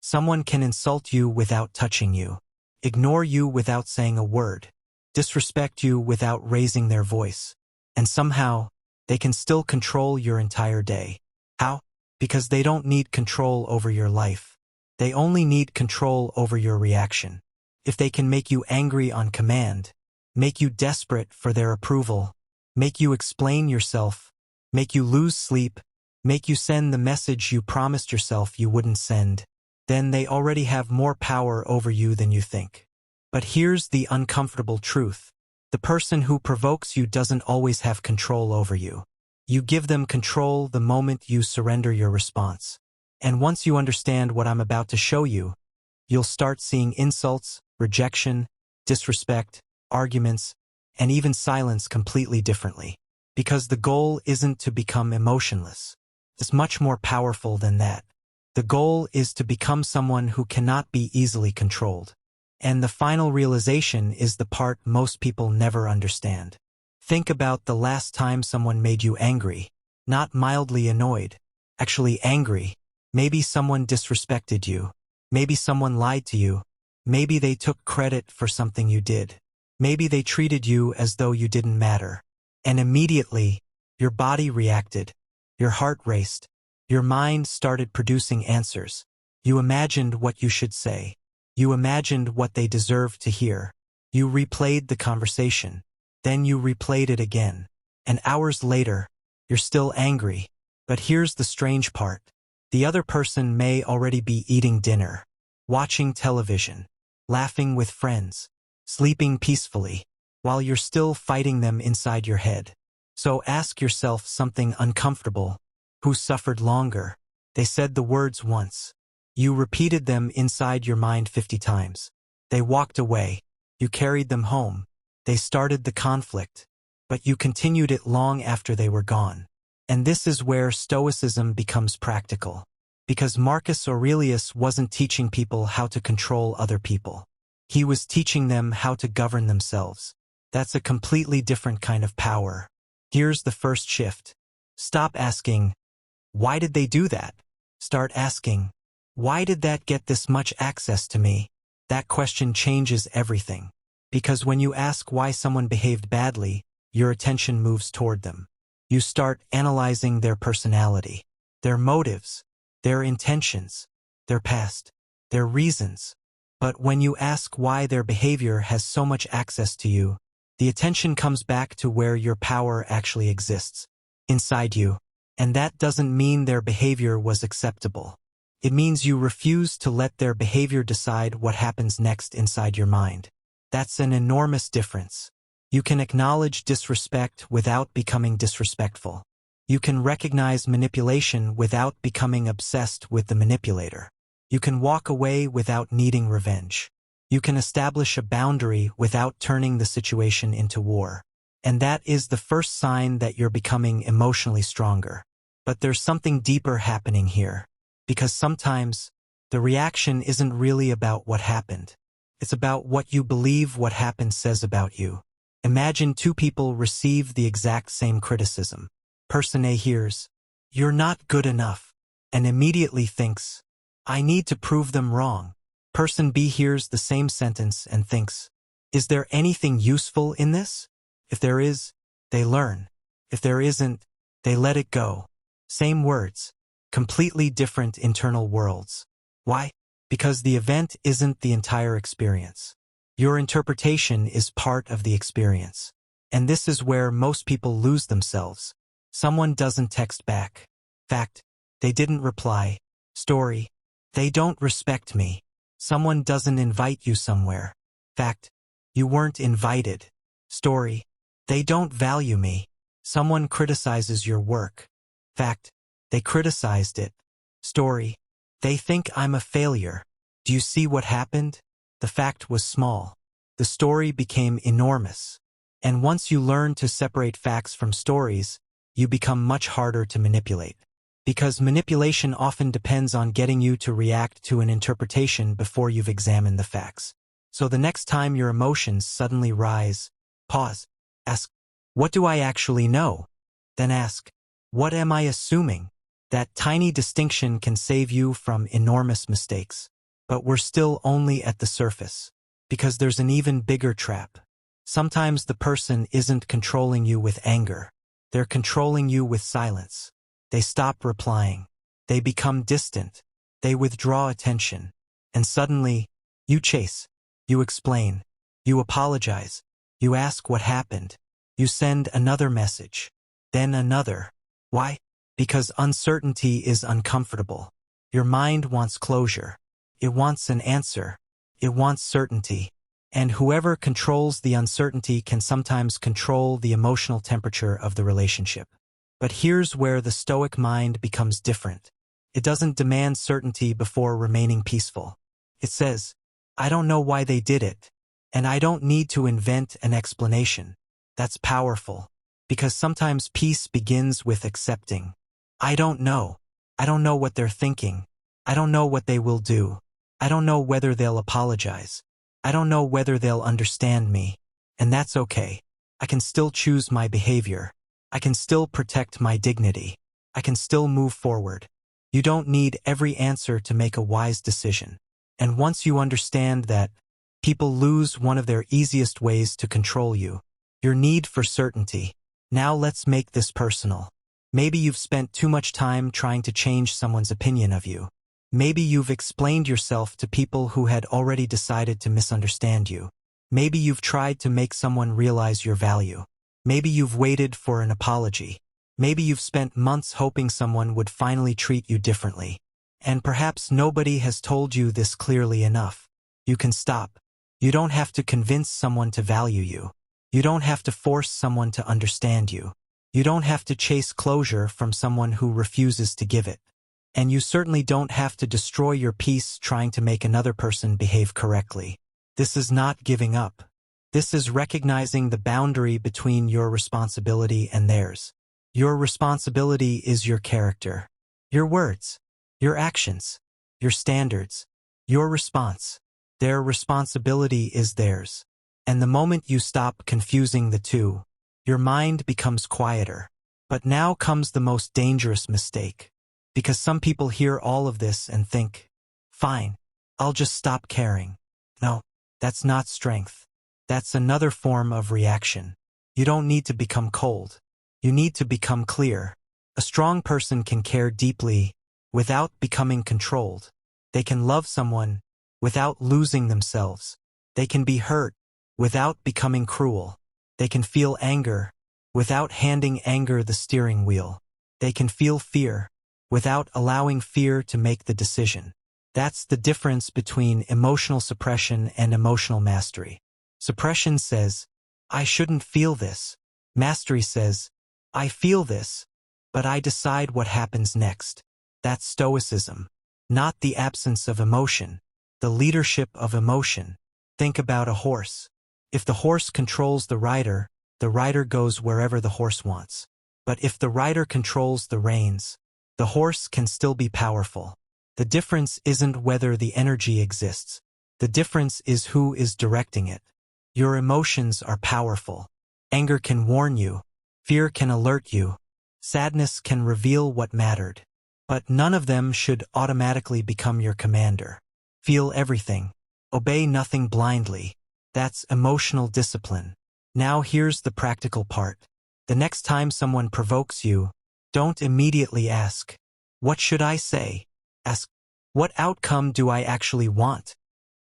Someone can insult you without touching you, ignore you without saying a word, disrespect you without raising their voice, and somehow, they can still control your entire day. How? Because they don't need control over your life. They only need control over your reaction. If they can make you angry on command, make you desperate for their approval, make you explain yourself, make you lose sleep, make you send the message you promised yourself you wouldn't send, then they already have more power over you than you think. But here's the uncomfortable truth. The person who provokes you doesn't always have control over you. You give them control the moment you surrender your response. And once you understand what I'm about to show you, you'll start seeing insults, rejection, disrespect, arguments, and even silence completely differently. Because the goal isn't to become emotionless. It's much more powerful than that. The goal is to become someone who cannot be easily controlled. And the final realization is the part most people never understand. Think about the last time someone made you angry, not mildly annoyed, actually angry. Maybe someone disrespected you. Maybe someone lied to you. Maybe they took credit for something you did. Maybe they treated you as though you didn't matter. And immediately, your body reacted. Your heart raced. Your mind started producing answers. You imagined what you should say. You imagined what they deserved to hear. You replayed the conversation. Then you replayed it again. And hours later, you're still angry. But here's the strange part. The other person may already be eating dinner, watching television, laughing with friends, sleeping peacefully, while you're still fighting them inside your head. So ask yourself something uncomfortable. Who suffered longer? They said the words once. You repeated them inside your mind 50 times. They walked away. You carried them home. They started the conflict. But you continued it long after they were gone. And this is where Stoicism becomes practical. Because Marcus Aurelius wasn't teaching people how to control other people. He was teaching them how to govern themselves. That's a completely different kind of power. Here's the first shift. Stop asking, why did they do that? Start asking, why did that get this much access to me? That question changes everything. Because when you ask why someone behaved badly, your attention moves toward them. You start analyzing their personality, their motives, their intentions, their past, their reasons. But when you ask why their behavior has so much access to you, the attention comes back to where your power actually exists, inside you. And that doesn't mean their behavior was acceptable. It means you refuse to let their behavior decide what happens next inside your mind. That's an enormous difference. You can acknowledge disrespect without becoming disrespectful. You can recognize manipulation without becoming obsessed with the manipulator. You can walk away without needing revenge. You can establish a boundary without turning the situation into war. And that is the first sign that you're becoming emotionally stronger. But there's something deeper happening here. Because sometimes, the reaction isn't really about what happened. It's about what you believe what happened says about you. Imagine two people receive the exact same criticism. Person A hears, "You're not good enough," and immediately thinks, "I need to prove them wrong." Person B hears the same sentence and thinks, "Is there anything useful in this?" If there is, they learn. If there isn't, they let it go. Same words, completely different internal worlds. Why? Because the event isn't the entire experience. Your interpretation is part of the experience. And this is where most people lose themselves. Someone doesn't text back. Fact, they didn't reply. Story, they don't respect me. Someone doesn't invite you somewhere. Fact, you weren't invited. Story, they don't value me. Someone criticizes your work. Fact, they criticized it. Story, they think I'm a failure. Do you see what happened? The fact was small. The story became enormous. And once you learn to separate facts from stories, you become much harder to manipulate. Because manipulation often depends on getting you to react to an interpretation before you've examined the facts. So the next time your emotions suddenly rise, pause. Ask, what do I actually know? Then ask, what am I assuming? That tiny distinction can save you from enormous mistakes. But we're still only at the surface, because there's an even bigger trap. Sometimes the person isn't controlling you with anger. They're controlling you with silence. They stop replying. They become distant. They withdraw attention. And suddenly, you chase. You explain. You apologize. You ask what happened. You send another message. Then another. Why? Because uncertainty is uncomfortable. Your mind wants closure. It wants an answer. It wants certainty. And whoever controls the uncertainty can sometimes control the emotional temperature of the relationship. But here's where the Stoic mind becomes different. It doesn't demand certainty before remaining peaceful. It says, I don't know why they did it, and I don't need to invent an explanation. That's powerful, because sometimes peace begins with accepting. I don't know. I don't know what they're thinking. I don't know what they will do. I don't know whether they'll apologize. I don't know whether they'll understand me. And that's okay. I can still choose my behavior. I can still protect my dignity. I can still move forward. You don't need every answer to make a wise decision. And once you understand that, people lose one of their easiest ways to control you, your need for certainty. Now let's make this personal. Maybe you've spent too much time trying to change someone's opinion of you. Maybe you've explained yourself to people who had already decided to misunderstand you. Maybe you've tried to make someone realize your value. Maybe you've waited for an apology. Maybe you've spent months hoping someone would finally treat you differently. And perhaps nobody has told you this clearly enough. You can stop. You don't have to convince someone to value you. You don't have to force someone to understand you. You don't have to chase closure from someone who refuses to give it. And you certainly don't have to destroy your peace trying to make another person behave correctly. This is not giving up. This is recognizing the boundary between your responsibility and theirs. Your responsibility is your character, your words, your actions, your standards, your response. Their responsibility is theirs. And the moment you stop confusing the two, your mind becomes quieter. But now comes the most dangerous mistake. Because some people hear all of this and think, fine, I'll just stop caring. No, that's not strength. That's another form of reaction. You don't need to become cold. You need to become clear. A strong person can care deeply without becoming controlled. They can love someone without losing themselves. They can be hurt without becoming cruel. They can feel anger without handing anger the steering wheel. They can feel fear without allowing fear to make the decision. That's the difference between emotional suppression and emotional mastery. Suppression says, I shouldn't feel this. Mastery says, I feel this, but I decide what happens next. That's Stoicism, not the absence of emotion, the leadership of emotion. Think about a horse. If the horse controls the rider goes wherever the horse wants. But if the rider controls the reins, the horse can still be powerful. The difference isn't whether the energy exists. The difference is who is directing it. Your emotions are powerful. Anger can warn you. Fear can alert you. Sadness can reveal what mattered. But none of them should automatically become your commander. Feel everything. Obey nothing blindly. That's emotional discipline. Now here's the practical part. The next time someone provokes you, don't immediately ask, what should I say? Ask, what outcome do I actually want?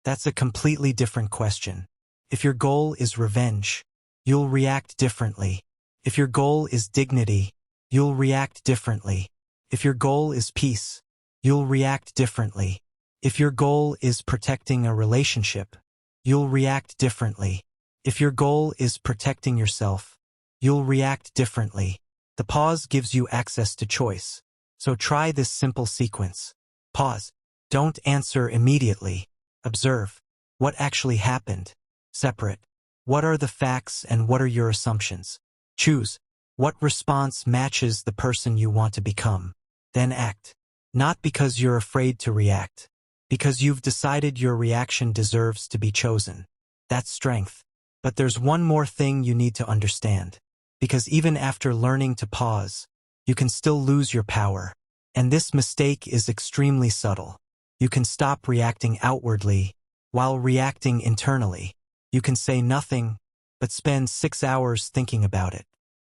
That's a completely different question. If your goal is revenge, you'll react differently. If your goal is dignity, you'll react differently. If your goal is peace, you'll react differently. If your goal is protecting a relationship, you'll react differently. If your goal is protecting yourself, you'll react differently. The pause gives you access to choice. So try this simple sequence. Pause. Don't answer immediately. Observe. What actually happened? Separate. What are the facts and what are your assumptions? Choose. What response matches the person you want to become? Then act. Not because you're afraid to react. Because you've decided your reaction deserves to be chosen. That's strength. But there's one more thing you need to understand. Because even after learning to pause, you can still lose your power. And this mistake is extremely subtle. You can stop reacting outwardly while reacting internally. You can say nothing, but spend 6 hours thinking about it.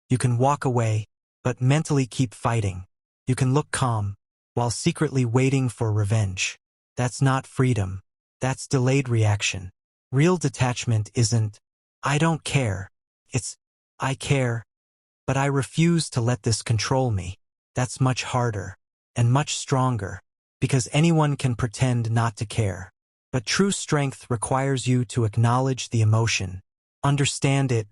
You can walk away, but mentally keep fighting. You can look calm, while secretly waiting for revenge. That's not freedom. That's delayed reaction. Real detachment isn't, I don't care. It's, I care, but I refuse to let this control me. That's much harder, and much stronger, because anyone can pretend not to care. But true strength requires you to acknowledge the emotion, understand it,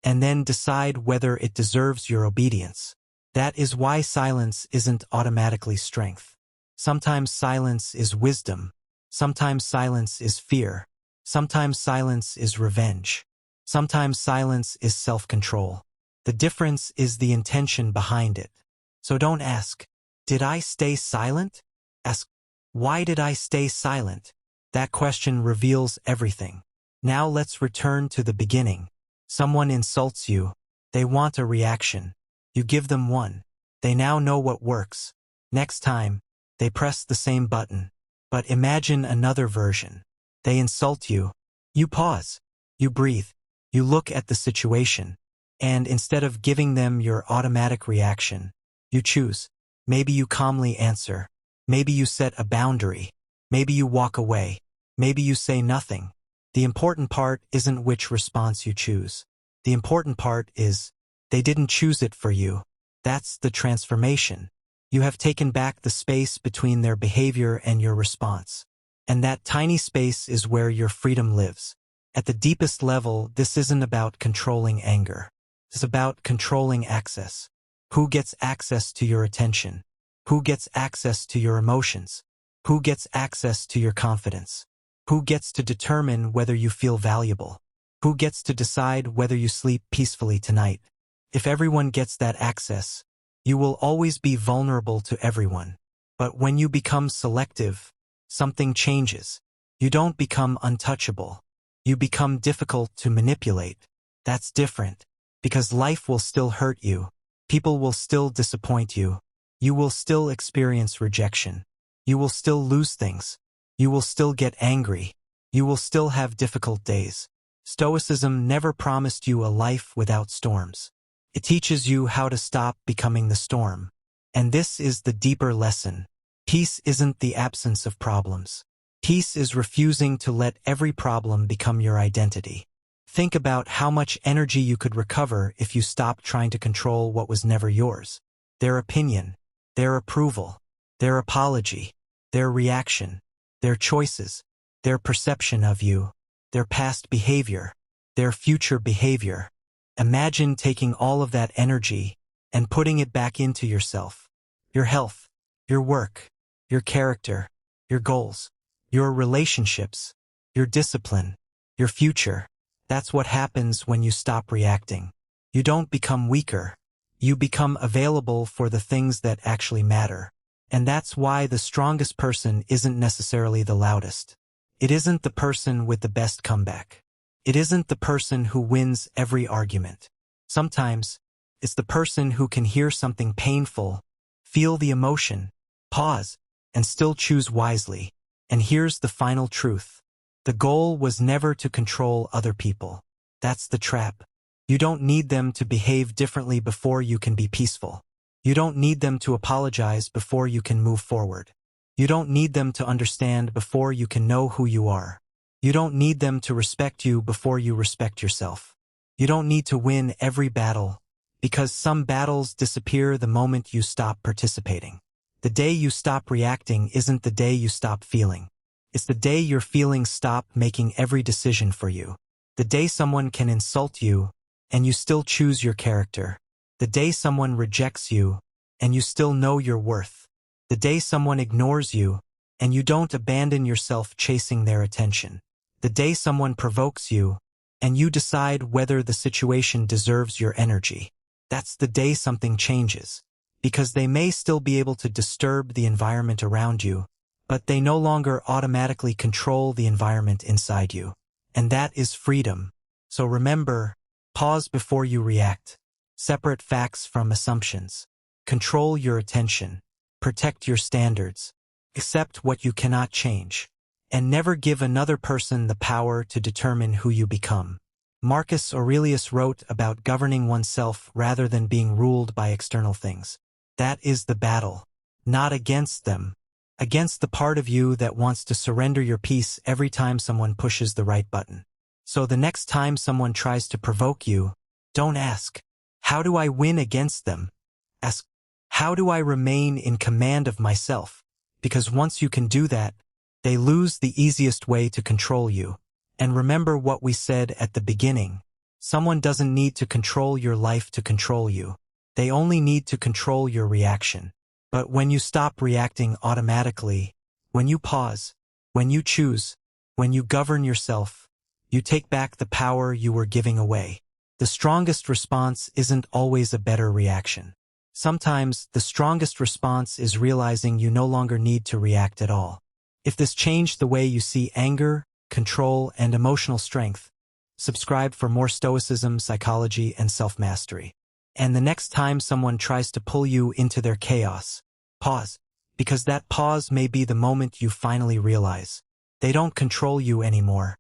and then decide whether it deserves your obedience. That is why silence isn't automatically strength. Sometimes silence is wisdom. Sometimes silence is fear. Sometimes silence is revenge. Sometimes silence is self-control. The difference is the intention behind it. So don't ask, did I stay silent? Ask, why did I stay silent? That question reveals everything. Now let's return to the beginning. Someone insults you. They want a reaction. You give them one. They now know what works. Next time, they press the same button. But imagine another version. They insult you. You pause. You breathe. You look at the situation. And instead of giving them your automatic reaction, you choose. Maybe you calmly answer. Maybe you set a boundary. Maybe you walk away. Maybe you say nothing. The important part isn't which response you choose. The important part is, they didn't choose it for you. That's the transformation. You have taken back the space between their behavior and your response. And that tiny space is where your freedom lives. At the deepest level, this isn't about controlling anger. It's about controlling access. Who gets access to your attention? Who gets access to your emotions? Who gets access to your confidence? Who gets to determine whether you feel valuable? Who gets to decide whether you sleep peacefully tonight? If everyone gets that access, you will always be vulnerable to everyone. But when you become selective, something changes. You don't become untouchable. You become difficult to manipulate. That's different, because life will still hurt you. People will still disappoint you. You will still experience rejection. You will still lose things. You will still get angry. You will still have difficult days. Stoicism never promised you a life without storms. It teaches you how to stop becoming the storm. And this is the deeper lesson. Peace isn't the absence of problems. Peace is refusing to let every problem become your identity. Think about how much energy you could recover if you stopped trying to control what was never yours. Their opinion, their approval, their apology, their reaction, their choices, their perception of you, their past behavior, their future behavior. Imagine taking all of that energy and putting it back into yourself. Your health, your work, your character, your goals, your relationships, your discipline, your future. That's what happens when you stop reacting. You don't become weaker. You become available for the things that actually matter. And that's why the strongest person isn't necessarily the loudest. It isn't the person with the best comeback. It isn't the person who wins every argument. Sometimes, it's the person who can hear something painful, feel the emotion, pause, and still choose wisely. And here's the final truth. The goal was never to control other people. That's the trap. You don't need them to behave differently before you can be peaceful. You don't need them to apologize before you can move forward. You don't need them to understand before you can know who you are. You don't need them to respect you before you respect yourself. You don't need to win every battle, because some battles disappear the moment you stop participating. The day you stop reacting isn't the day you stop feeling. It's the day your feelings stop making every decision for you. The day someone can insult you, and you still choose your character. The day someone rejects you, and you still know your worth. The day someone ignores you, and you don't abandon yourself chasing their attention. The day someone provokes you, and you decide whether the situation deserves your energy. That's the day something changes. Because they may still be able to disturb the environment around you, but they no longer automatically control the environment inside you. And that is freedom. So remember, pause before you react. Separate facts from assumptions. Control your attention. Protect your standards. Accept what you cannot change. And never give another person the power to determine who you become. Marcus Aurelius wrote about governing oneself rather than being ruled by external things. That is the battle. Not against them. Against the part of you that wants to surrender your peace every time someone pushes the right button. So the next time someone tries to provoke you, don't ask, "How do I win against them?" Ask, "How do I remain in command of myself?" Because once you can do that, they lose the easiest way to control you. And remember what we said at the beginning. Someone doesn't need to control your life to control you. They only need to control your reaction. But when you stop reacting automatically, when you pause, when you choose, when you govern yourself, you take back the power you were giving away. The strongest response isn't always a better reaction. Sometimes, the strongest response is realizing you no longer need to react at all. If this changed the way you see anger, control, and emotional strength, subscribe for more Stoicism, psychology, and self-mastery. And the next time someone tries to pull you into their chaos, pause, because that pause may be the moment you finally realize they don't control you anymore.